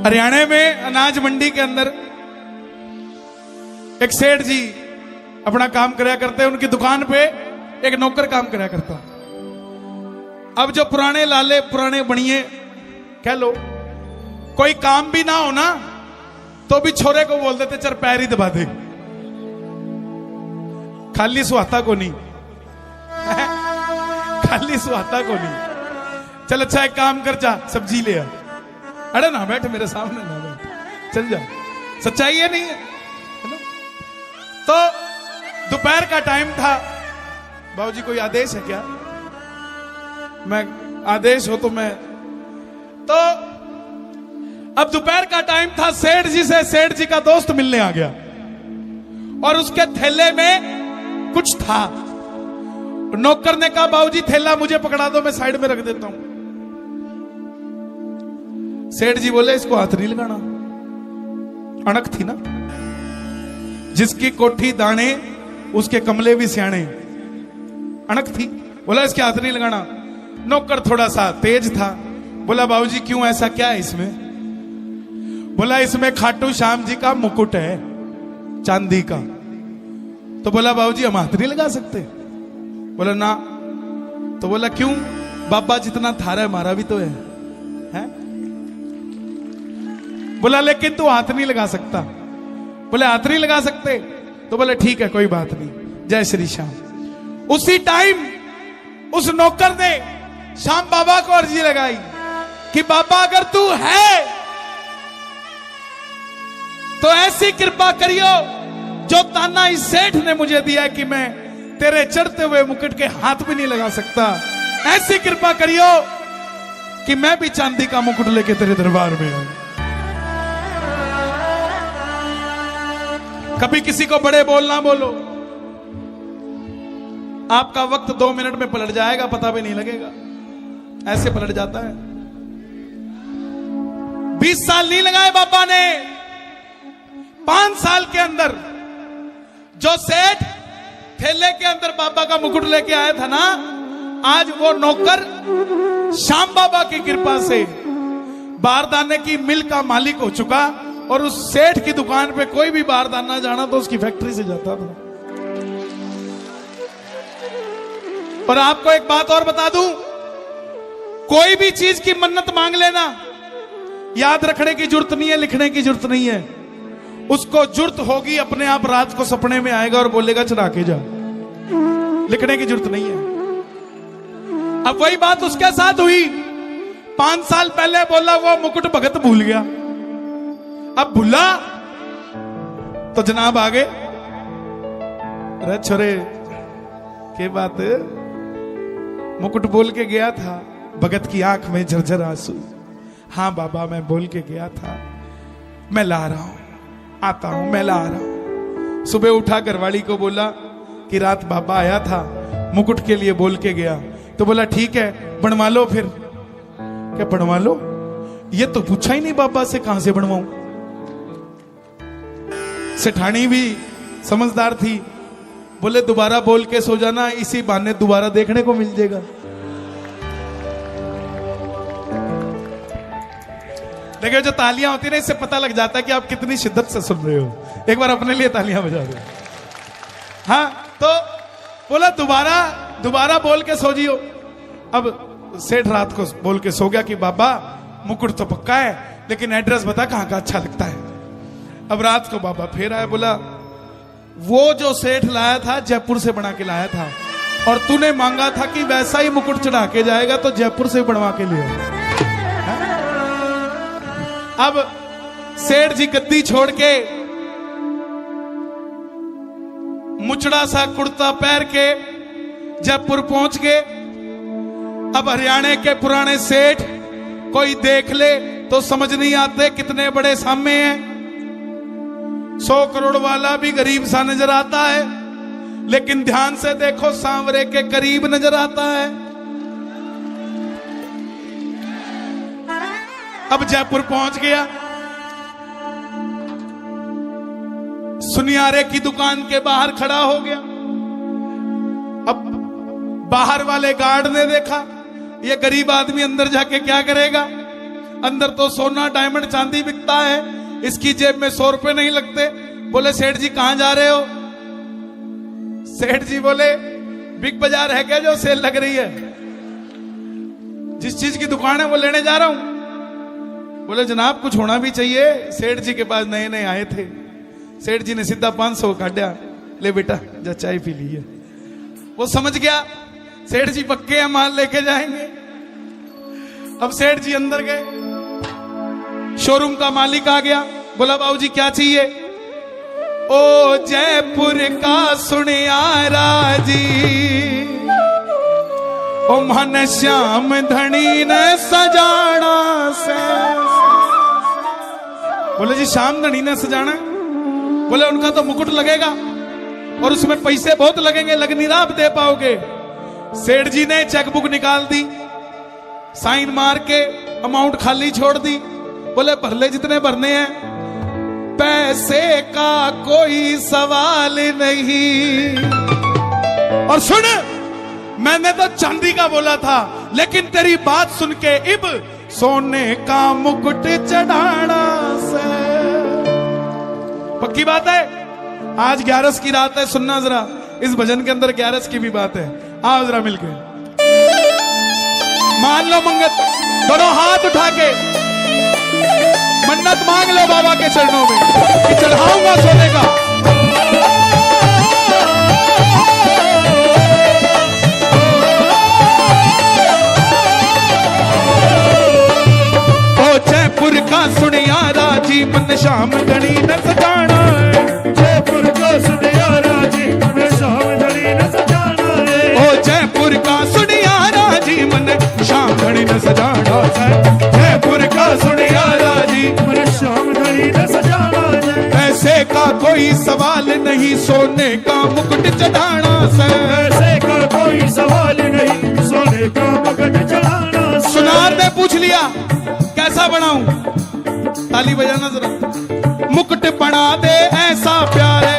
हरियाणा में अनाज मंडी के अंदर एक सेठ जी अपना काम कराया करते हैं। उनकी दुकान पे एक नौकर काम कराया करता। अब जो पुराने लाले पुराने बनिए कह लो, कोई काम भी ना हो ना तो भी छोरे को बोल देते चल पैर ही दबा दे, खाली सुहाता को नहीं खाली सुहाता को नहीं। चल अच्छा एक काम कर, जा सब्जी ले आ। अरे ना बैठ मेरे सामने, ना बैठ, चल जा। सच्चाई है नहीं है ना? तो दोपहर का टाइम था। बाबूजी कोई आदेश है क्या? मैं आदेश हो तो मैं तो अब दोपहर का टाइम था। सेठ जी से सेठ जी का दोस्त मिलने आ गया और उसके थैले में कुछ था। नौकर ने कहा बाबूजी थैला मुझे पकड़ा दो, मैं साइड में रख देता हूं। सेठ जी बोले इसको हाथ नहीं लगाना। अणक थी ना, जिसकी कोठी दाने उसके कमले भी सियाणे। अणक थी, बोला इसके हाथ नहीं लगाना। नौकर थोड़ा सा तेज था, बोला बाबूजी क्यों, ऐसा क्या है इसमें? बोला इसमें खाटू श्याम जी का मुकुट है चांदी का। तो बोला बाबूजी हम हाथ नहीं लगा सकते? बोला ना। तो बोला क्यों? बाबा जितना थारा है हमारा भी तो है? बोला लेकिन तू हाथ नहीं लगा सकता। बोले हाथ नहीं लगा सकते? तो बोले ठीक है कोई बात नहीं, जय श्री श्याम। उसी टाइम उस नौकर ने श्याम बाबा को अर्जी लगाई कि बाबा अगर तू है तो ऐसी कृपा करियो जो ताना इस सेठ ने मुझे दिया कि मैं तेरे चढ़ते हुए मुकुट के हाथ भी नहीं लगा सकता। ऐसी कृपा करियो कि मैं भी चांदी का मुकुट लेके तेरे दरबार में आऊं। कभी किसी को बड़े बोल ना बोलो, आपका वक्त 2 मिनट में पलट जाएगा, पता भी नहीं लगेगा। ऐसे पलट जाता है। 20 साल नहीं लगाए बाबा ने, 5 साल के अंदर जो सेठ थैले के अंदर बाबा का मुकुट लेके आया था ना, आज वो नौकर श्याम बाबा की कृपा से बारदाने की मिल का मालिक हो चुका। और उस सेठ की दुकान पे कोई भी बारदाना जाना तो उसकी फैक्ट्री से जाता था। और आपको एक बात और बता दूं, कोई भी चीज की मन्नत मांग लेना, याद रखने की जरूरत नहीं है, लिखने की जरूरत नहीं है। उसको जरूरत होगी अपने आप रात को सपने में आएगा और बोलेगा चढ़ा के जा। लिखने की जरूरत नहीं है। अब वही बात उसके साथ हुई। 5 साल पहले बोला वो मुकुट भगत भूल गया, अब भूला तो जनाब आ गए। अरे छोरे के बात, मुकुट बोल के गया था, भगत की आंख में झरझर आंसू। हाँ बाबा मैं बोल के गया था, मैं ला रहा हूं, आता हूं, मैं ला रहा हूं। सुबह उठा घरवाली को बोला कि रात बाबा आया था, मुकुट के लिए बोल के गया। तो बोला ठीक है बनवा लो। फिर क्या बनवा लो? ये तो पूछा ही नहीं बाबा से, कहां से बनवाऊं? सेठानी भी समझदार थी, बोले दोबारा बोल के सो जाना, इसी बहाने दोबारा देखने को मिल जाएगा। देखिए जो तालियां होती है ना, इससे पता लग जाता है कि आप कितनी शिद्दत से सुन रहे हो। एक बार अपने लिए तालियां बजा दो। हाँ तो बोला दोबारा बोल के सो जियो। अब सेठ रात को बोल के सो गया कि बाबा मुकुट तो पक्का है, लेकिन एड्रेस बता कहां का अच्छा लगता है। अब रात को बाबा फिर आया, बोला वो जो सेठ लाया था जयपुर से बना के लाया था, और तूने मांगा था कि वैसा ही मुकुट चढ़ा के जाएगा, तो जयपुर से बनवा के लिए। अब सेठ जी गद्दी छोड़ के मुचड़ा सा कुर्ता पहन के जयपुर पहुंच गए। अब हरियाणा के पुराने सेठ कोई देख ले तो समझ नहीं आते कितने बड़े सामे हैं। 100 करोड़ वाला भी गरीब सा नजर आता है, लेकिन ध्यान से देखो सांवरे के करीब नजर आता है। अब जयपुर पहुंच गया, सुनियारे की दुकान के बाहर खड़ा हो गया। अब बाहर वाले गार्ड ने देखा ये गरीब आदमी अंदर जाके क्या करेगा, अंदर तो सोना डायमंड चांदी बिकता है, इसकी जेब में 100 रुपए नहीं लगते। बोले सेठ जी कहां जा रहे हो? सेठ जी बोले बिग बाजार है क्या जो सेल लग रही है? जिस चीज की दुकान है वो लेने जा रहा हूं। बोले जनाब कुछ होना भी चाहिए। सेठ जी के पास नए नए आए थे। सेठ जी ने सीधा 500 काटा, ले बेटा जा चाय पी ली है। वो समझ गया सेठ जी पक्के हैं, माल लेके जाएंगे। अब सेठ जी अंदर गए, शोरूम का मालिक आ गया। बोला बाबूजी क्या चाहिए? ओ जयपुर का सुनियारा जी, ओ मन श्याम धनी ने सजाना से। बोले जी श्याम धनी ने सजाना? बोले उनका तो मुकुट लगेगा और उसमें पैसे बहुत लगेंगे, लग नहीं रहा आप दे पाओगे। सेठ जी ने चेकबुक निकाल दी, साइन मार के अमाउंट खाली छोड़ दी। बोले भर ले जितने भरने हैं, पैसे का कोई सवाल नहीं। और सुन, मैंने तो चांदी का बोला था, लेकिन तेरी बात सुन के इब सोने का मुकुट चढ़ाना से। पक्की बात है। आज 11 की रात है, सुनना जरा, इस भजन के अंदर 11 की भी बात है। आओ जरा मिलके मान लो मंगत, दोनों हाथ उठा के मन्नत मांग लो बाबा के चरणों में कि चढ़ाऊंगा सोने का। ओ जयपुर का सुनियारा जी, मन श्याम धनी न सजाना है। जयपुर का सुनियारा जी, मन श्याम धनी न सजाना है। ओ जयपुर का सुनियारा जी, मन श्याम धनी न सजाना है। जयपुर का सुनियारा जी, मन श्याम धनी न सजाना है। पैसे का कोई सवाल नहीं, सोने का मुकुट चढ़ाना से। पैसे का कोई सवाल नहीं, सोने का मुकुट चढ़ाना से। सुनार ने पूछ लिया कैसा बनाऊं? ताली बजाना जरा। मुकुट बना दे ऐसा प्यार है,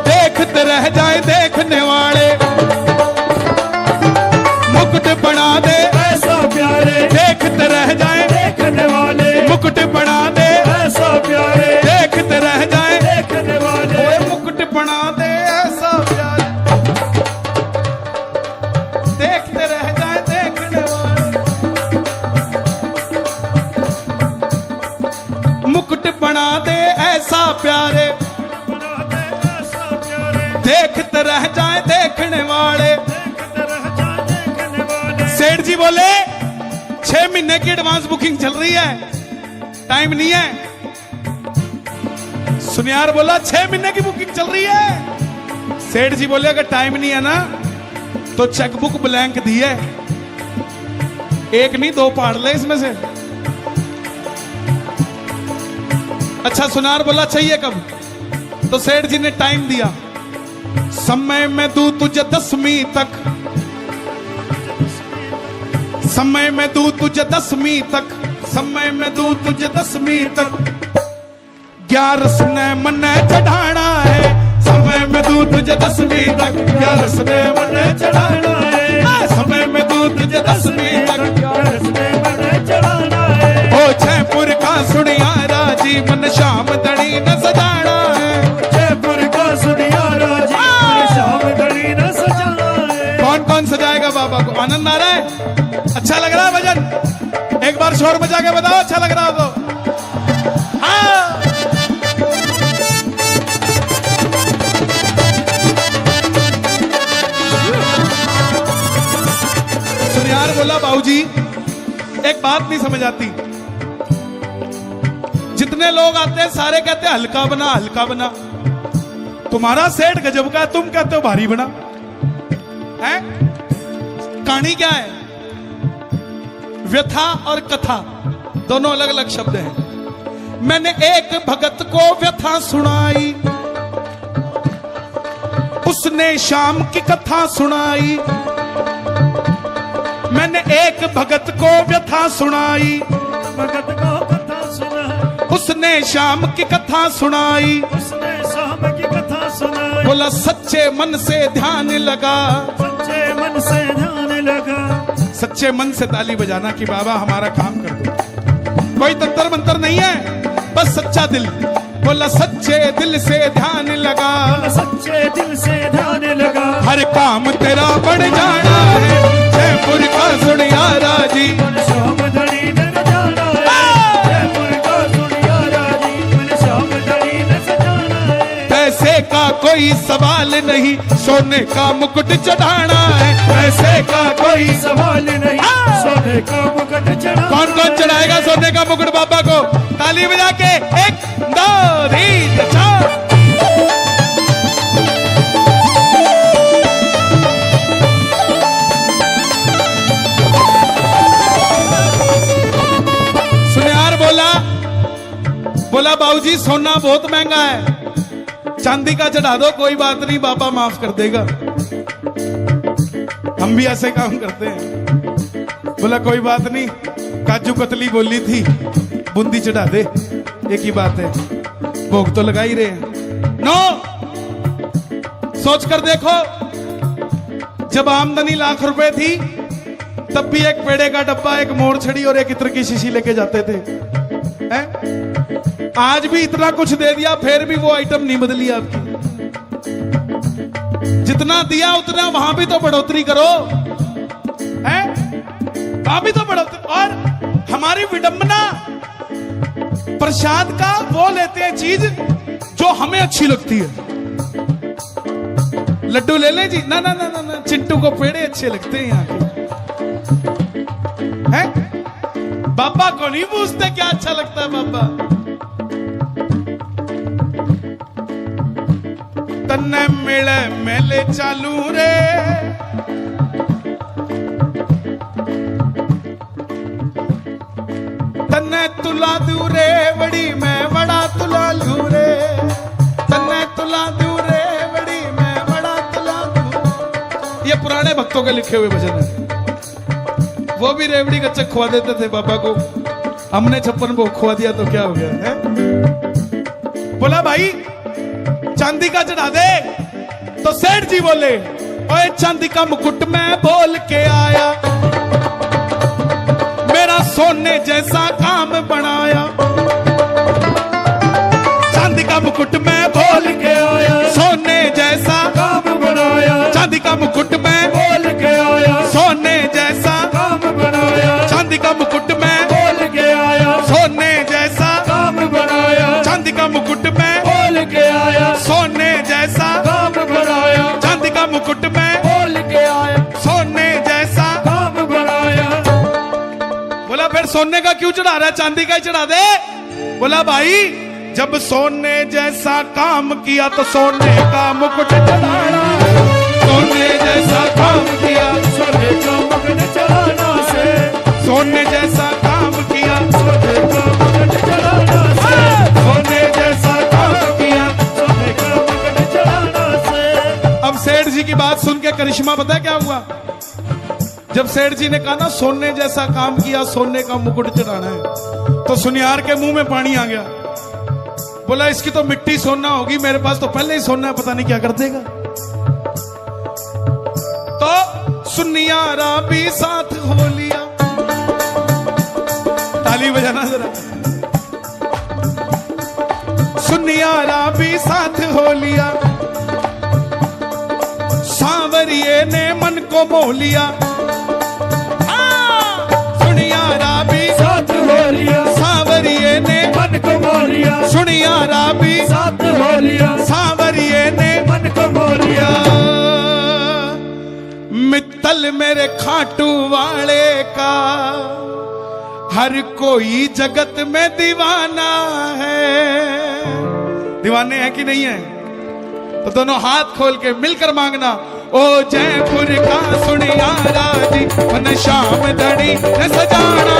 देखते रह जाए देखने वाले। मुकुट बना दे ऐसा प्यारे, देखते रह जाए देखने वाले। मुकुट बना दे ऐसा प्यारे, देखते रह जाए देखने वाले। ओए मुकुट बना दे ऐसा प्यार, देखते रह जाए देखने वाले। मुकुट बना दे ऐसा प्यारे, बना दे ऐसा प्यारे, देखते रह जाए देखने वाले। देखते रह जाए देखने वाले। सेठ जी बोले 6 महीने की एडवांस बुकिंग चल रही है, टाइम नहीं है। सुनियार बोला 6 महीने की बुकिंग चल रही है। सेठ जी बोले अगर टाइम नहीं है ना तो चेकबुक ब्लैंक दी है, एक नहीं 2 पाड़ ले इसमें से। अच्छा सुनार बोला चाहिए कब? तो सेठ जी ने टाइम दिया, समय में दूं तुझे 10वीं तक, समय में दूं तुझे 10वीं तक, समय में दूं तुझे 10वीं तक। 11 ने मन चढ़ाना है, समय में दूं तुझे 10वीं तक। 11 ने मन चढ़ाना है, समय में दूं तुझे 10वीं तक। 11 ने मन चढ़ाना है। ओ जयपुर का सुनियारा जी, मन श्याम धनी न सजाना है। जयपुर का सुनियारा जी, मन श्याम धनी न सजाना है। कौन कौन सजाएगा बाबा को? आनंद आ रहा है? अच्छा लग रहा है भजन? एक बार शोर बजा के बताओ अच्छा लग रहा हो तो। हाँ। सुनियार बोला बाबूजी एक बात नहीं समझ आती, जितने लोग आते हैं सारे कहते हैं हल्का बना हल्का बना। तुम्हारा सेठ गजब का, तुम कहते हो भारी बना है। कहानी क्या है? व्यथा और कथा दोनों अलग अलग शब्द हैं। मैंने एक भगत को व्यथा सुनाई, उसने शाम की कथा सुनाई। मैंने एक भगत को व्यथा सुनाई, भगत को कथा सुनाई। उसने शाम की कथा सुनाई। उसने शाम की कथा सुनाई। बोला सच्चे मन से ध्यान लगा, सच्चे मन से ध्यान लगा। सच्चे मन से ताली बजाना कि बाबा हमारा काम कर दो। कोई तंत्र मंत्र नहीं है, बस सच्चा दिल। बोला सच्चे दिल से ध्यान लगा, सच्चे दिल से ध्यान लगा, हर काम तेरा बढ़ जाना है। जयपुर का सुनियारा जी श्याम धनी ने जाना है, जयपुर का सुनियारा जी श्याम धनी ने सजाना है। पैसे का कोई सवाल नहीं, सोने का मुकुट चढ़ाना है। पैसे का कोई सवाल नहीं, सोने का मुकुट चढ़ा। कौन कौन चढ़ाएगा सोने का मुकुट बाबा को? ताली बजा के 1 2 3 4। सुनियार बोला बाबूजी सोना बहुत महंगा है, चांदी का चढ़ा दो, कोई बात नहीं बाबा माफ कर देगा। हम भी ऐसे काम करते हैं। बोला कोई बात नहीं, काजू कतली बोली थी, बूंदी चढ़ा दे, एक ही बात है, भोग तो लगा ही रहे हैं। नो, सोच कर देखो, जब आमदनी लाख रुपए थी तब भी एक पेड़े का डब्बा, एक मोर छड़ी और एक इत्र की शीशी लेके जाते थे, हैं? आज भी इतना कुछ दे दिया फिर भी वो आइटम नहीं बदली आपकी। जितना दिया उतना वहां भी तो बढ़ोतरी करो, हैं? वहां भी तो बढ़ोतरी। और हमारी विडंबना प्रसाद का वो लेते हैं चीज जो हमें अच्छी लगती है। लड्डू ले ले जी, ना ना ना ना, ना। चिंटू को पेड़े अच्छे लगते हैं यहाँ के, हैं? बाबा को नहीं पूछते क्या अच्छा लगता है बाबा। तन्ने मिले मेले चालू रे, तन्ने तुला दू रे बड़ी मैं बड़ा तुला लू रे, तन्ने तुला दू रे बड़ी मैं बड़ा तुला दू। ये पुराने भक्तों के लिखे हुए भजन है। वो भी रेवड़ी का चक खुआ देते थे बाबा को, हमने 56 भोग खुआ दिया तो क्या हो गया है? बोला भाई चांदी का चढ़ा दे, तो सेठ जी बोले ओए चांदी का मुकुट मैं बोल के आया, मेरा सोने जैसा काम बनाया। चांदी का मुकुट मैं बोल के आया, सोने जैसा काम बनाया। चांदी का मुकुट मैं बोल के आया, सोने जैसा काम बनाया। चांदी का मुकुट मैं बोल के आया, सोने जैसा काम बनाया। चांदी का मुकुट मैं बोल के आया, सोने जैसा काम बनाया। चांदी का मुकुट मैं बोल के आया, सोने जैसा। काम बनाया। बोला फिर सोने का क्यों चढ़ा रहा है, चांदी का ही चढ़ा दे। बोला भाई जब सोने जैसा काम किया तो सोने का मुकुट चढ़ाना, सोने जैसा काम किया सोने का मुकुट चढ़ाना से, सोने जैसा काम किया सोने का मुकुट चढ़ाना से, सोने जैसा काम किया। सोने का मुकुट चढ़ाना से। अब सेठ जी की बात सुन के करिश्मा पता है क्या हुआ? जब सेठ जी ने कहा ना सोने जैसा काम किया, सोने का मुकुट चढ़ाना है, तो सुनियार के मुंह में पानी आ गया। बोला इसकी तो मिट्टी सोना होगी, मेरे पास तो पहले ही सोना है, पता नहीं क्या कर देगा। तो सुनियारा भी साथ हो लिया, ताली बजाना जरा। सुनियारा भी साथ हो लिया, सांवरिये ने मन को मोह लिया। सुनियारा भी साथ हो लिया, सांवरिये ने मन को मोह लिया। सुनियारा भी साथ हो लिया, सांवरिये ने मन को मोह लिया। मित्तल मेरे खाटू वाले का हर कोई जगत में दीवाना है। दीवाने हैं कि नहीं है? तो दोनों हाथ खोल के मिलकर मांगना, ओ जयपुर का सुनियारा जी मन श्याम धनी ने सजाना